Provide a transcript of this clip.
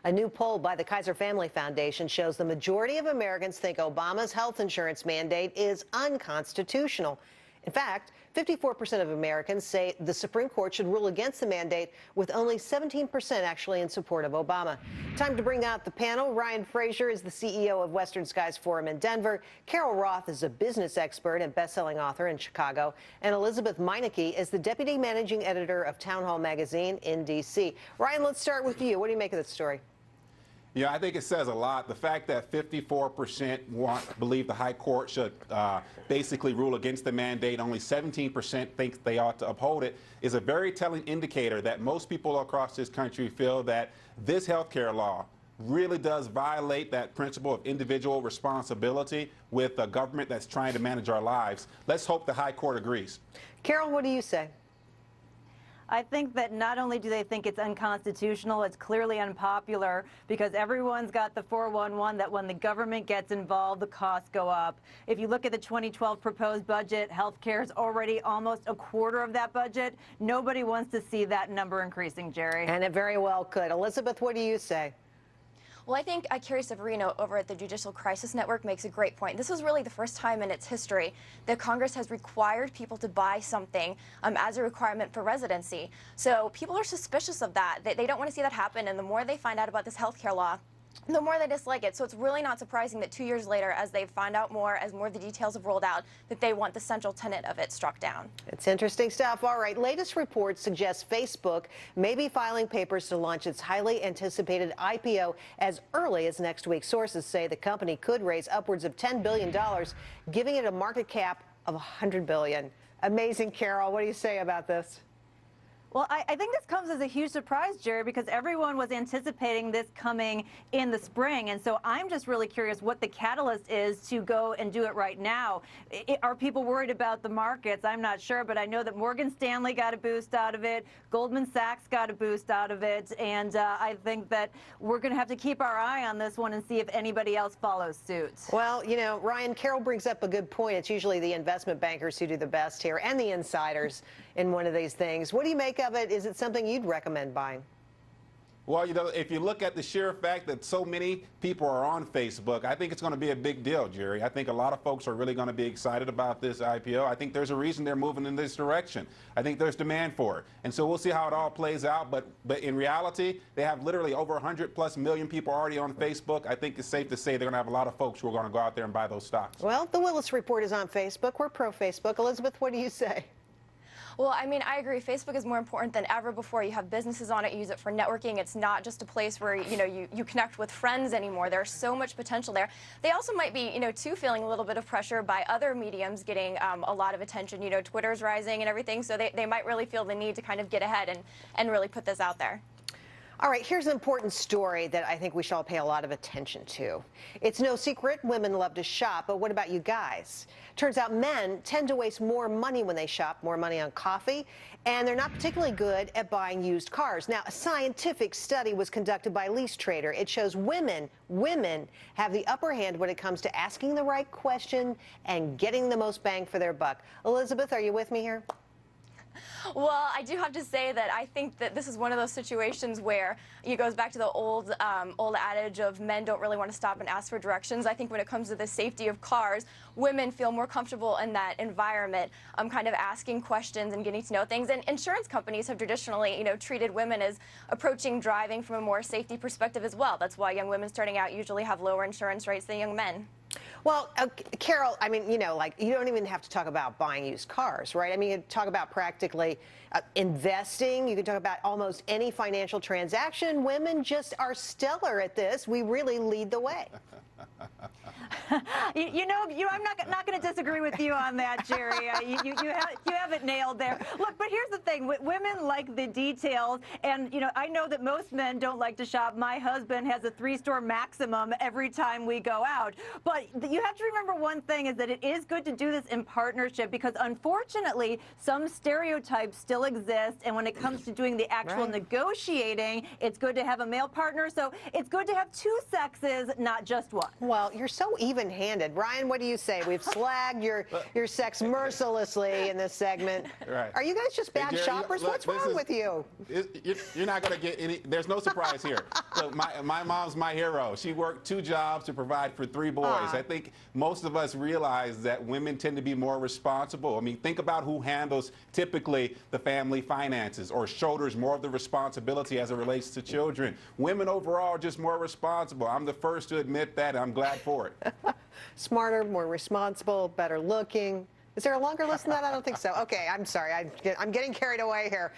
A new poll by the Kaiser Family Foundation shows the majority of Americans think Obama's health insurance mandate is unconstitutional. In fact, 54% of Americans say the Supreme Court should rule against the mandate, with only 17% actually in support of Obama. Time to bring out the panel. Ryan Frazier is the CEO of Western Skies Forum in Denver. Carol Roth is a business expert and best-selling author in Chicago. And Elisabeth Meinecke is the deputy managing editor of Town Hall magazine in D.C. Ryan, let's start with you. What do you make of this story? Yeah, I think it says a lot. The fact that 54% believe the high court should basically rule against the mandate, only 17% think they ought to uphold it, is a very telling indicator that most people across this country feel that this health care law really does violate that principle of individual responsibility with a government that's trying to manage our lives. Let's hope the high court agrees. Carol, what do you say? I think that not only do they think it's unconstitutional, it's clearly unpopular, because everyone's got the 411 that when the government gets involved, the costs go up. If you look at the 2012 proposed budget, health care is already almost a quarter of that budget. Nobody wants to see that number increasing, Jerry. And it very well could. Elisabeth, what do you say? Well, I think Carrie Severino over at the Judicial Crisis Network makes a great point. This is really the first time in its history that Congress has required people to buy something as a requirement for residency. So people are suspicious of that. They don't want to see that happen, and the more they find out about this health care law, the more they dislike it. So it's really not surprising that 2 years later, as they find out more, as more of the details have rolled out, that they want the central tenet of it struck down. It's interesting stuff. All right, latest reports suggest Facebook may be filing papers to launch its highly anticipated IPO as early as next week. Sources say the company could raise upwards of $10 billion, giving it a market cap of $100 billion. Amazing, Carol. What do you say about this? Well, I think this comes as a huge surprise, Jerry, because everyone was anticipating this coming in the spring. And so I'm just really curious what the catalyst is to go and do it right now. Are people worried about the markets? I'm not sure, but I know that Morgan Stanley got a boost out of it. Goldman Sachs got a boost out of it. And I think that we're going to have to keep our eye on this one and see if anybody else follows suit. Well, you know, Ryan, Carol brings up a good point. It's usually the investment bankers who do the best here, and the insiders in one of these things. What do you make of it? Is it something you'd recommend buying? Well, you know, if you look at the sheer fact that so many people are on Facebook, I think it's going to be a big deal, Jerry. I think a lot of folks are really going to be excited about this IPO. I think there's a reason they're moving in this direction. I think there's demand for it. And so we'll see how it all plays out. But in reality, they have literally over 100+ million people already on Facebook. I think it's safe to say they're going to have a lot of folks who are going to go out there and buy those stocks. Well, the Willis Report is on Facebook. We're pro-Facebook. Elisabeth, what do you say? Well, I mean, I agree. Facebook is more important than ever before. You have businesses on it, you use it for networking. It's not just a place where, you connect with friends anymore. There's so much potential there. They also might be, too, feeling a little bit of pressure by other mediums getting a lot of attention. Twitter's rising and everything, so they might really feel the need to kind of get ahead and really put this out there. All right, here's an important story that I think we should all pay a lot of attention to. It's no secret women love to shop, but what about you guys? Turns out men tend to waste more money when they shop, more money on coffee, and they're not particularly good at buying used cars. Now, a scientific study was conducted by Lease Trader. It shows women have the upper hand when it comes to asking the right question and getting the most bang for their buck. Elisabeth, are you with me here? Well, I do have to say that I think that this is one of those situations where it goes back to the old adage of men don't really want to stop and ask for directions. I think when it comes to the safety of cars, women feel more comfortable in that environment, kind of asking questions and getting to know things. And insurance companies have traditionally, treated women as approaching driving from a more safety perspective as well. That's why young women starting out usually have lower insurance rates than young men. Well, Carol, I mean, you don't even have to talk about buying used cars, right? I mean, you can talk about practically investing. You can talk about almost any financial transaction. Women just are stellar at this. We really lead the way. I'm not going to disagree with you on that, Jerry. You have it nailed there. Look, but here's the thing. Women like the details, and, I know that most men don't like to shop. My husband has a 3-store maximum every time we go out. But you have to remember one thing is that it is good to do this in partnership, because unfortunately, some stereotypes still exist. And when it comes to doing the actual negotiating, it's good to have a male partner. So it's good to have two sexes, not just one. Well, you're so even-handed. Ryan, what do you say? We've slagged your sex mercilessly in this segment. Right. Are you guys just bad Hey, Jerry, shoppers? What's wrong with you? You're not going to get any. There's no surprise here. Look, my mom's my hero. She worked 2 jobs to provide for 3 boys. I think most of us realize that women tend to be more responsible. I mean, think about who handles typically the family finances or shoulders more of the responsibility as it relates to children. Women overall are just more responsible. I'm the first to admit that, and I'm glad for it. Smarter, more responsible, better looking. Is there a longer list than that? I don't think so. Okay, I'm sorry. I'm getting carried away here.